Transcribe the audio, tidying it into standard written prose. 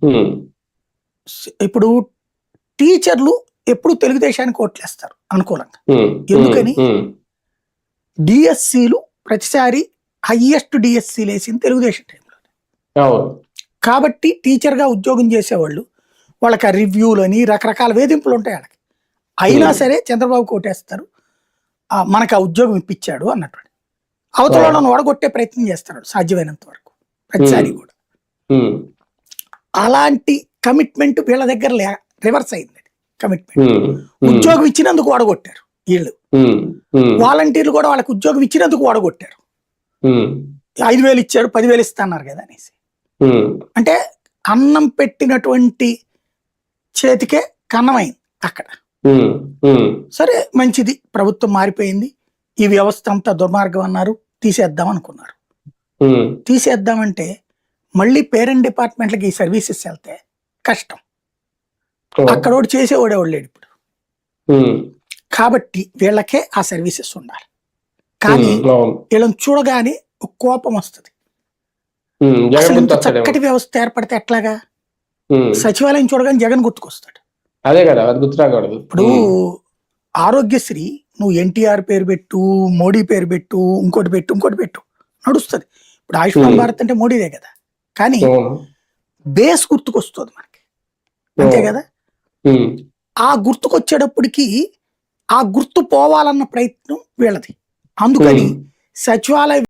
ఉమ్, ఇప్పుడు టీచర్లు ఎప్పుడు తెలుగుదేశానికి ఓట్లేస్తారు అనుకూలంగా. ఉమ్, ఎందుకని? ఉమ్, డిఎస్సీలు ప్రతిసారి హయ్యెస్ట్ డిఎస్సీలు వేసింది తెలుగుదేశం టైంలో. అవును. కాబట్టి టీచర్గా ఉద్యోగం చేసేవాళ్ళు వాళ్ళకి ఆ రివ్యూలు అని రకరకాల వేధింపులు ఉంటాయి వాళ్ళకి. అయినా సరే చంద్రబాబు కోటేస్తారు, మనకు ఆ ఉద్యోగం ఇప్పించాడు అన్నట్టు. అవతల వాళ్ళని ఓడగొట్టే ప్రయత్నం చేస్తున్నాడు సాధ్యమైనంత వరకు ప్రతిసారి కూడా. అలాంటి కమిట్మెంట్ వీళ్ళ దగ్గర రివర్స్ అయింది. కమిట్మెంట్ ఉద్యోగం ఇచ్చినందుకు ఓడగొట్టారు వీళ్ళు. వాలంటీర్లు కూడా వాళ్ళకి ఉద్యోగం ఇచ్చినందుకు ఓడగొట్టారు. 5,000 ఇచ్చారు, 10,000 ఇస్తున్నారు కదా అనేసి. అంటే అన్నం పెట్టినటువంటి చేతికే కన్నమైంది అక్కడ. సరే మంచిది, ప్రభుత్వం మారిపోయింది, ఈ వ్యవస్థ అంతా దుర్మార్గం అన్నారు, తీసేద్దాం అనుకున్నారు. తీసేద్దామంటే మళ్ళీ పేరెంట్ డిపార్ట్మెంట్లకి ఈ సర్వీసెస్ వెళ్తే కష్టం. అక్కడోడు చేసేవాడేవాడు లేడు ఇప్పుడు. కాబట్టి వీళ్ళకే ఆ సర్వీసెస్ ఉండాలి. కానీ వీళ్ళని చూడగానే ఒక కోపం వస్తుంది. అసలు ఇంత చక్కటి వ్యవస్థ ఏర్పడితే ఎట్లాగా? సచివాలయం చూడగానే జగన్ గుర్తుకొస్తాడు. అదే కదా, అది గుర్తురాకూడదు. ఇప్పుడు ఆరోగ్యశ్రీ నువ్వు ఎన్టీఆర్ పేరు పెట్టు, మోడీ పేరు పెట్టు, ఇంకోటి పెట్టు నడుస్తుంది. ఇప్పుడు ఆయుష్మాన్ భారత్ అంటే మోడీదే కదా, కానీ బేస్ గుర్తుకొస్తుంది మనకి, అంతే కదా. ఆ గుర్తుకొచ్చేటప్పటికి ఆ గుర్తు పోవాలన్న ప్రయత్నం వీళ్ళది. అందుకని సచివాలయ